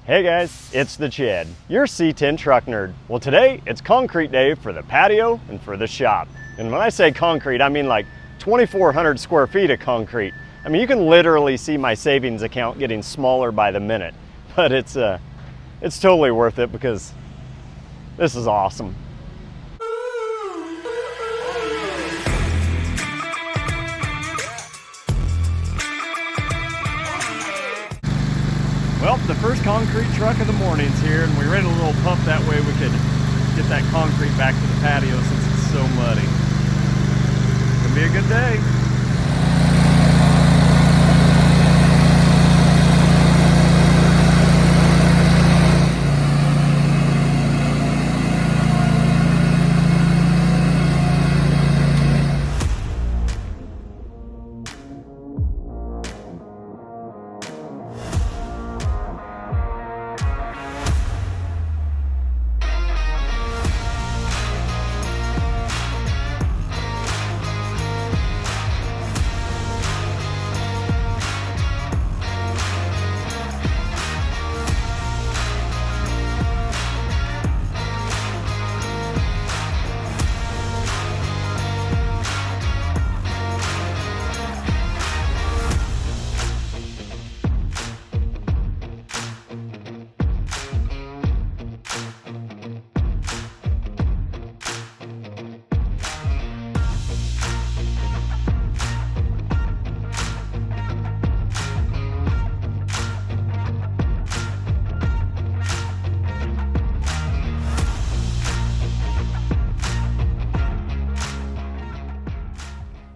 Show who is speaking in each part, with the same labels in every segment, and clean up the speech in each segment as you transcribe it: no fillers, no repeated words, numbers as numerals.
Speaker 1: Hey guys, it's the Chad, your C10 truck nerd. Well, today it's concrete day for the patio and for the shop. And when I say concrete, I mean like 2,400 square feet of concrete. I mean, you can literally see my savings account getting smaller by the minute, but it's totally worth it because this is awesome. Well, the first concrete truck of the morning's here, and we rented a little pump that way we could get that concrete back to the patio since it's so muddy. It's gonna be a good day.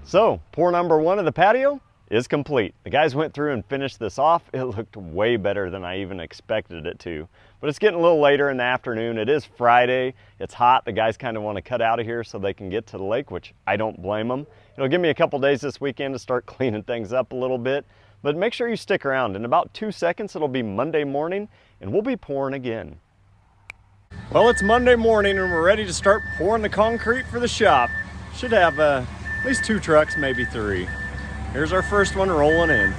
Speaker 1: So, pour number one of the patio is complete. The guys went through and finished this off. It looked way better than I even expected it to. But it's getting a little later in the afternoon. It is Friday. It's hot. The guys kind of want to cut out of here so they can get to the lake, which I don't blame them. It'll give me a couple days this weekend to start cleaning things up a little bit. But make sure you stick around. In about 2 seconds, it'll be Monday morning, and we'll be pouring again. Well, it's Monday morning, and we're ready to start pouring the concrete for the shop. Should have at least 2 trucks, maybe 3. Here's our first one rolling in.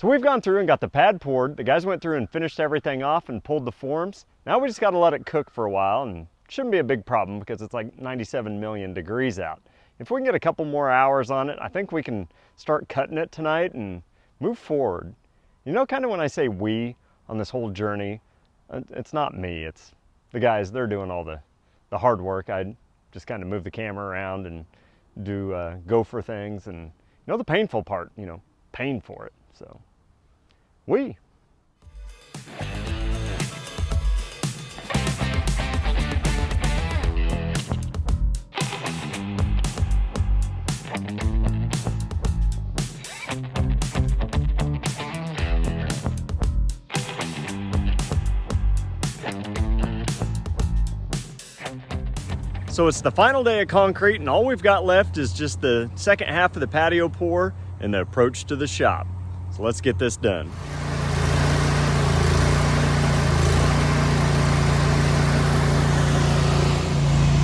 Speaker 1: So we've gone through and got the pad poured. The guys went through and finished everything off and pulled the forms. Now we just got to let it cook for a while, and it shouldn't be a big problem because it's like 97 million degrees out. If we can get a couple more hours on it, I think we can start cutting it tonight and move forward. You know, kind of when I say we on this whole journey, it's not me, it's the guys. They're doing all the hard work. I just kind of move the camera around and do go for things, and you know, the painful part, you know, paying for it. So we. So it's the final day of concrete, and all we've got left is just the second half of the patio pour and the approach to the shop. So let's get this done.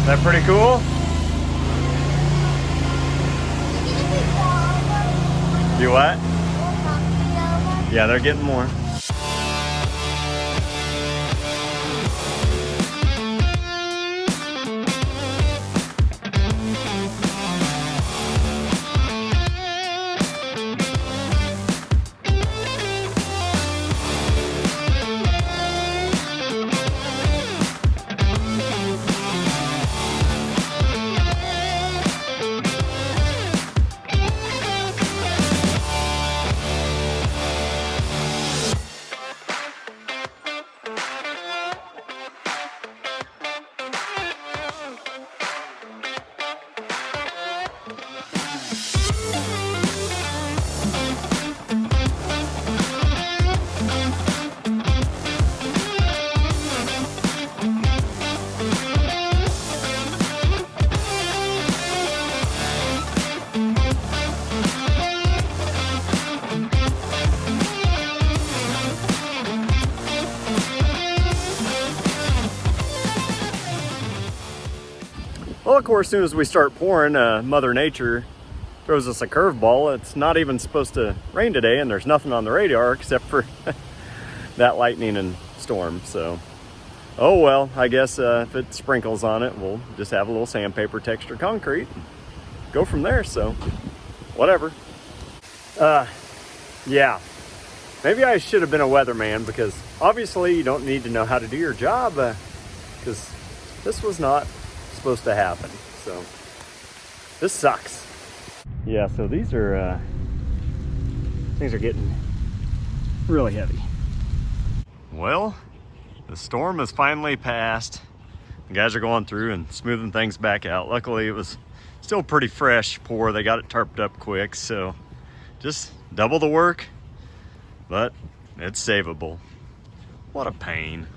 Speaker 1: Is that pretty cool? You what? Yeah, they're getting more. Well, of course, as soon as we start pouring, Mother Nature throws us a curveball. It's not even supposed to rain today, and there's nothing on the radar except for that lightning and storm. So, oh well, I guess if it sprinkles on it, we'll just have a little sandpaper texture concrete and go from there. So, whatever. Yeah, maybe I should have been a weatherman, because obviously you don't need to know how to do your job, because this was not supposed to happen. So this sucks. Yeah, so these are things are getting really heavy. Well, the storm has finally passed. The guys are going through and smoothing things back out. Luckily it was still pretty fresh pour. They got it tarped up quick, so just double the work, but it's savable. What a pain.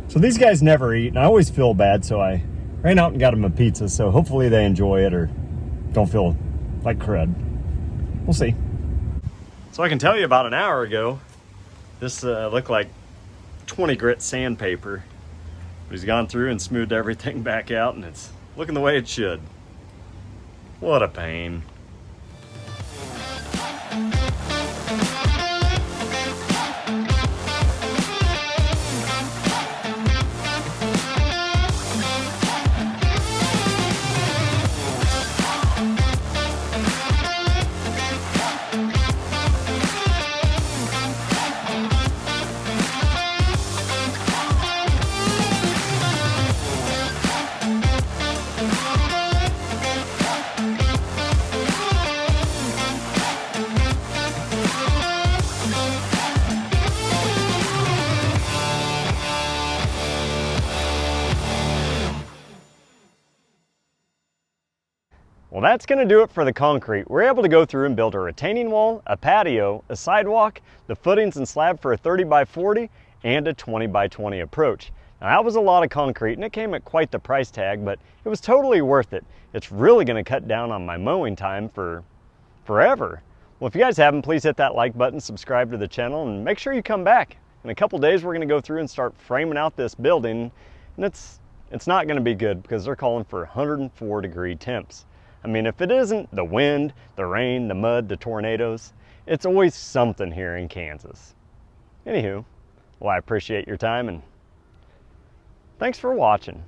Speaker 1: So these guys never eat, and I always feel bad, so I ran out and got them a pizza, so hopefully they enjoy it or don't feel like crud. We'll see. So I can tell you, about an hour ago, this looked like 20 grit sandpaper. But he's gone through and smoothed everything back out, and it's looking the way it should. What a pain. Well, that's going to do it for the concrete. We're able to go through and build a retaining wall, a patio, a sidewalk, the footings and slab for a 30 by 40, and a 20 by 20 approach. Now, that was a lot of concrete, and it came at quite the price tag, but it was totally worth it. It's really going to cut down on my mowing time for forever. Well, if you guys haven't, please hit that like button, subscribe to the channel, and make sure you come back. In a couple days, we're gonna go through and start framing out this building, and it's not gonna be good because they're calling for 104-degree temps. I mean, if it isn't the wind, the rain, the mud, the tornadoes, it's always something here in Kansas. Anywho, well, I appreciate your time and thanks for watching.